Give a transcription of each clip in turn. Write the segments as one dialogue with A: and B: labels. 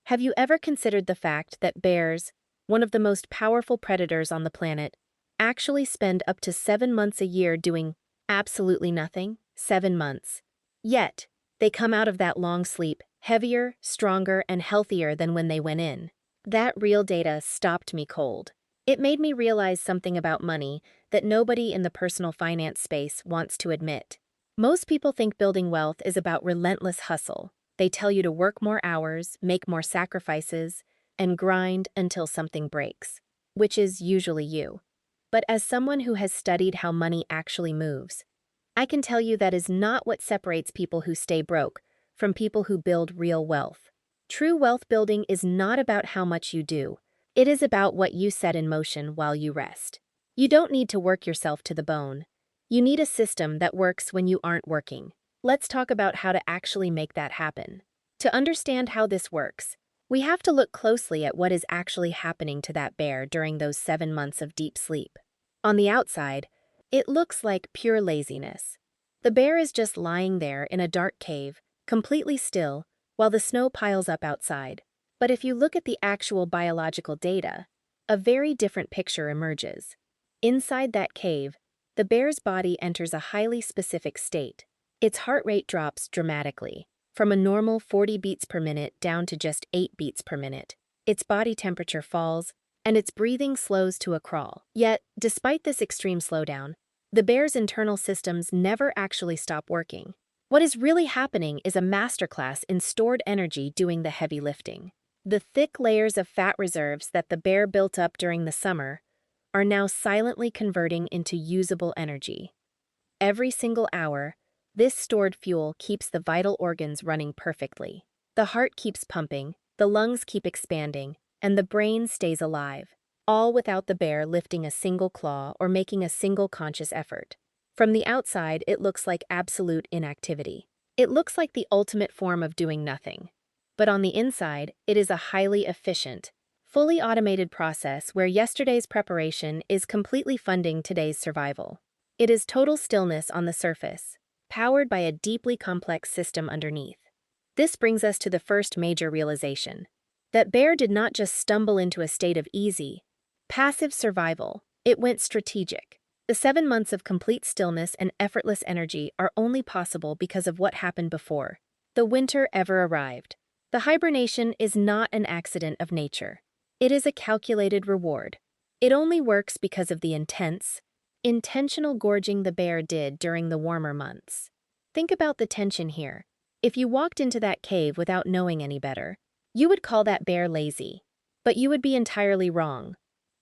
A: Have you ever considered the fact that bears, one of the most powerful predators on the planet, actually spend up to 7 months a year doing absolutely nothing? 7 months. Yet, they come out of that long sleep heavier, stronger, and healthier than when they went in. That real data stopped me cold. It made me realize something about money that nobody in the personal finance space wants to admit. Most people think building wealth is about relentless hustle. They tell you to work more hours, make more sacrifices, and grind until something breaks, which is usually you. But as someone who has studied how money actually moves, I can tell you that is not what separates people who stay broke from people who build real wealth. True wealth building is not about how much you do. It is about what you set in motion while you rest. You don't need to work yourself to the bone. You need a system that works when you aren't working. Let's talk about how to actually make that happen. To understand how this works, we have to look closely at what is actually happening to that bear during those 7 months of deep sleep. On the outside, it looks like pure laziness. The bear is just lying there in a dark cave, completely still, while the snow piles up outside. But if you look at the actual biological data, a very different picture emerges. Inside that cave, the bear's body enters a highly specific state. Its heart rate drops dramatically, from a normal 40 beats per minute down to just 8 beats per minute. Its body temperature falls, and its breathing slows to a crawl. Yet, despite this extreme slowdown, the bear's internal systems never actually stop working. What is really happening is a masterclass in stored energy doing the heavy lifting. The thick layers of fat reserves that the bear built up during the summer are now silently converting into usable energy. Every single hour, this stored fuel keeps the vital organs running perfectly. The heart keeps pumping, the lungs keep expanding, and the brain stays alive, all without the bear lifting a single claw or making a single conscious effort. From the outside, it looks like absolute inactivity. It looks like the ultimate form of doing nothing. But on the inside, it is a highly efficient, fully automated process where yesterday's preparation is completely funding today's survival. It is total stillness on the surface, powered by a deeply complex system underneath. This brings us to the first major realization. That bear did not just stumble into a state of easy, passive survival, it went strategic. The 7 months of complete stillness and effortless energy are only possible because of what happened before. The winter ever arrived. The hibernation is not an accident of nature. It is a calculated reward. It only works because of the intentional gorging the bear did during the warmer months. Think about the tension here. If you walked into that cave without knowing any better, you would call that bear lazy. But you would be entirely wrong.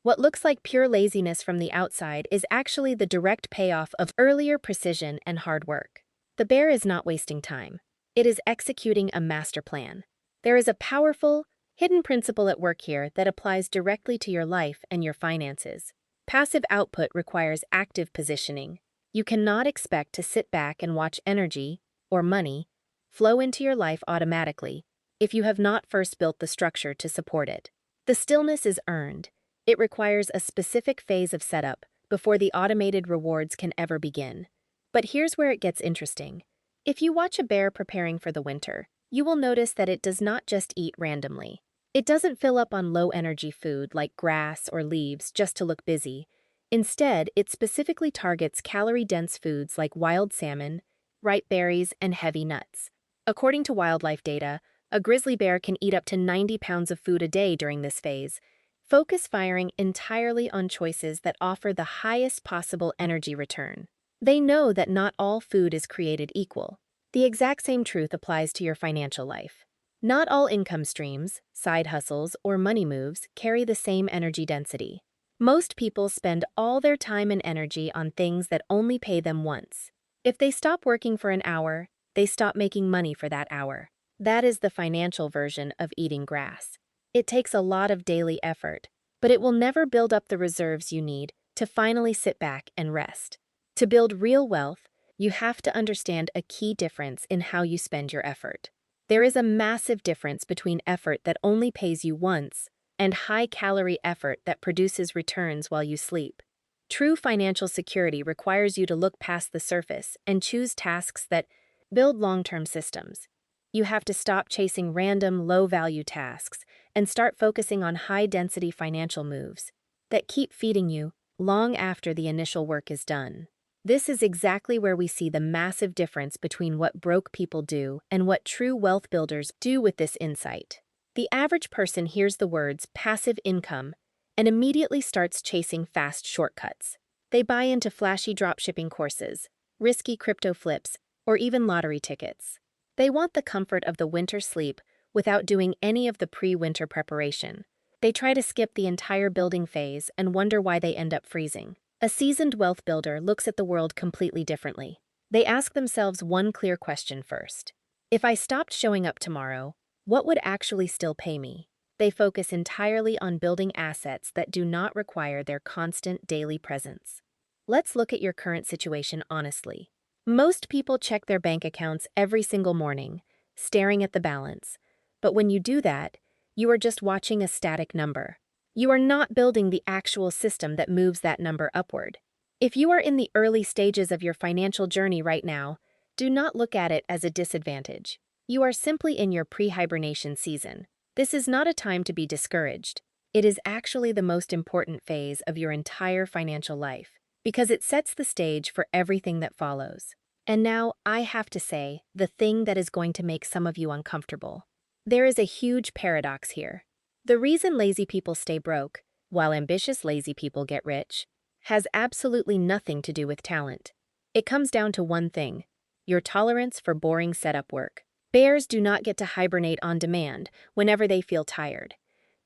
A: What looks like pure laziness from the outside is actually the direct payoff of earlier precision and hard work. The bear is not wasting time. It is executing a master plan. There is a powerful, hidden principle at work here that applies directly to your life and your finances. Passive output requires active positioning. You cannot expect to sit back and watch energy, or money, flow into your life automatically if you have not first built the structure to support it. The stillness is earned. It requires a specific phase of setup before the automated rewards can ever begin. But here's where it gets interesting. If you watch a bear preparing for the winter, you will notice that it does not just eat randomly. It doesn't fill up on low-energy food like grass or leaves just to look busy. Instead, it specifically targets calorie-dense foods like wild salmon, ripe berries, and heavy nuts. According to wildlife data, a grizzly bear can eat up to 90 pounds of food a day during this phase, focus firing entirely on choices that offer the highest possible energy return. They know that not all food is created equal. The exact same truth applies to your financial life. Not all income streams, side hustles, or money moves carry the same energy density. Most people spend all their time and energy on things that only pay them once. If they stop working for an hour, they stop making money for that hour. That is the financial version of eating grass. It takes a lot of daily effort, but it will never build up the reserves you need to finally sit back and rest. To build real wealth, you have to understand a key difference in how you spend your effort. There is a massive difference between effort that only pays you once and high-calorie effort that produces returns while you sleep. True financial security requires you to look past the surface and choose tasks that build long-term systems. You have to stop chasing random, low-value tasks and start focusing on high-density financial moves that keep feeding you long after the initial work is done. This is exactly where we see the massive difference between what broke people do and what true wealth builders do with this insight. The average person hears the words passive income and immediately starts chasing fast shortcuts. They buy into flashy dropshipping courses, risky crypto flips, or even lottery tickets. They want the comfort of the winter sleep without doing any of the pre-winter preparation. They try to skip the entire building phase and wonder why they end up freezing. A seasoned wealth builder looks at the world completely differently. They ask themselves one clear question first. If I stopped showing up tomorrow, what would actually still pay me? They focus entirely on building assets that do not require their constant daily presence. Let's look at your current situation honestly. Most people check their bank accounts every single morning, staring at the balance. But when you do that, you are just watching a static number. You are not building the actual system that moves that number upward. If you are in the early stages of your financial journey right now, do not look at it as a disadvantage. You are simply in your pre-hibernation season. This is not a time to be discouraged. It is actually the most important phase of your entire financial life, because it sets the stage for everything that follows. And now, I have to say, the thing that is going to make some of you uncomfortable. There is a huge paradox here. The reason lazy people stay broke, while ambitious lazy people get rich, has absolutely nothing to do with talent. It comes down to one thing: your tolerance for boring setup work. Bears do not get to hibernate on demand whenever they feel tired.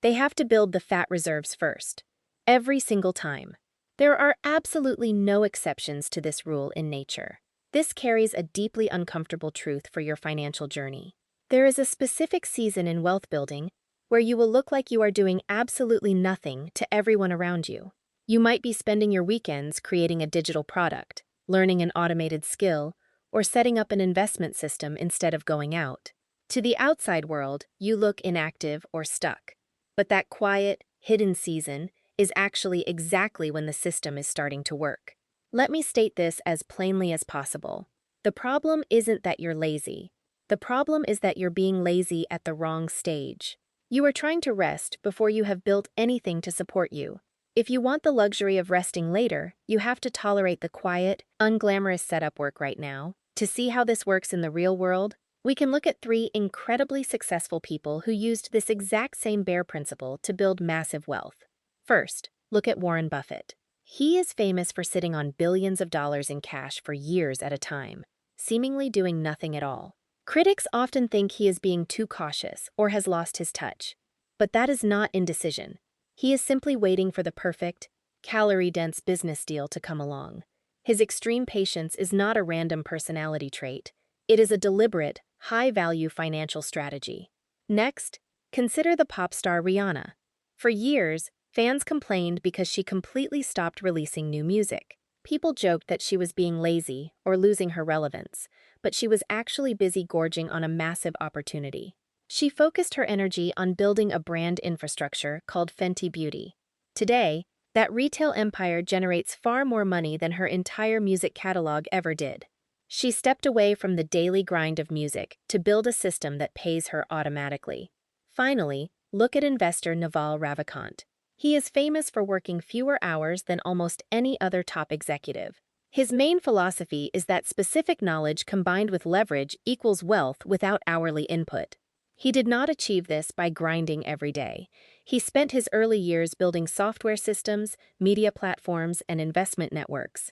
A: They have to build the fat reserves first, every single time. There are absolutely no exceptions to this rule in nature. This carries a deeply uncomfortable truth for your financial journey. There is a specific season in wealth building where you will look like you are doing absolutely nothing to everyone around you. You might be spending your weekends creating a digital product, learning an automated skill, or setting up an investment system instead of going out. To the outside world, you look inactive or stuck. But that quiet, hidden season is actually exactly when the system is starting to work. Let me state this as plainly as possible. The problem isn't that you're lazy. The problem is that you're being lazy at the wrong stage. You are trying to rest before you have built anything to support you. If you want the luxury of resting later, you have to tolerate the quiet, unglamorous setup work right now. To see how this works in the real world, we can look at 3 incredibly successful people who used this exact same bear principle to build massive wealth. First, look at Warren Buffett. He is famous for sitting on billions of dollars in cash for years at a time, seemingly doing nothing at all. Critics often think he is being too cautious or has lost his touch. But that is not indecision. He is simply waiting for the perfect, calorie-dense business deal to come along. His extreme patience is not a random personality trait. It is a deliberate, high-value financial strategy. Next, consider the pop star Rihanna. For years, fans complained because she completely stopped releasing new music. People joked that she was being lazy or losing her relevance, but she was actually busy gorging on a massive opportunity. She focused her energy on building a brand infrastructure called Fenty Beauty. Today, that retail empire generates far more money than her entire music catalog ever did. She stepped away from the daily grind of music to build a system that pays her automatically. Finally, look at investor Naval Ravikant. He is famous for working fewer hours than almost any other top executive. His main philosophy is that specific knowledge combined with leverage equals wealth without hourly input. He did not achieve this by grinding every day. He spent his early years building software systems, media platforms, and investment networks.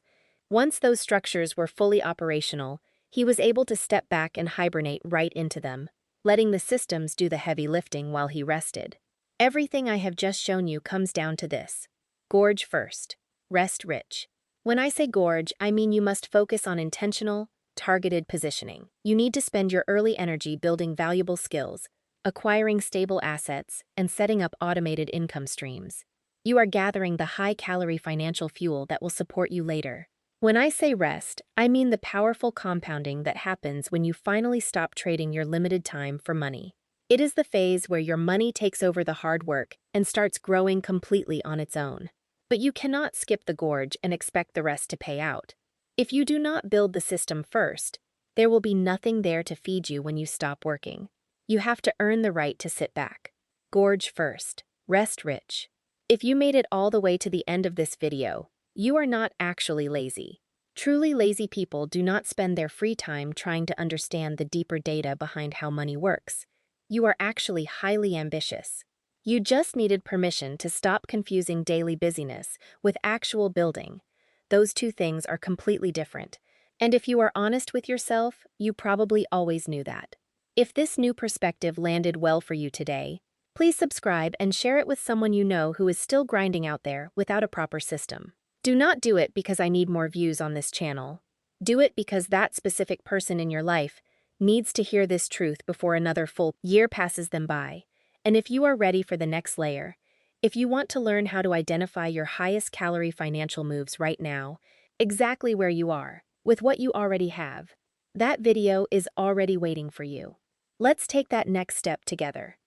A: Once those structures were fully operational, he was able to step back and hibernate right into them, letting the systems do the heavy lifting while he rested. Everything I have just shown you comes down to this: gorge first, rest rich. When I say gorge, I mean you must focus on intentional, targeted positioning. You need to spend your early energy building valuable skills, acquiring stable assets, and setting up automated income streams. You are gathering the high-calorie financial fuel that will support you later. When I say rest, I mean the powerful compounding that happens when you finally stop trading your limited time for money. It is the phase where your money takes over the hard work and starts growing completely on its own. But you cannot skip the gorge and expect the rest to pay out. If you do not build the system first, There will be nothing there to feed you when you stop working. You have to earn the right to sit back. Gorge first. Rest rich. If you made it all the way to the end of this video, you are not actually lazy. Truly lazy people do not spend their free time trying to understand the deeper data behind how money works. You are actually highly ambitious. You just needed permission to stop confusing daily busyness with actual building. Those two things are completely different. And if you are honest with yourself, you probably always knew that. If this new perspective landed well for you today, please subscribe and share it with someone you know who is still grinding out there without a proper system. Do not do it because I need more views on this channel. Do it because that specific person in your life needs to hear this truth before another full year passes them by. And if you are ready for the next layer, if you want to learn how to identify your highest calorie financial moves right now, exactly where you are, with what you already have, that video is already waiting for you. Let's take that next step together.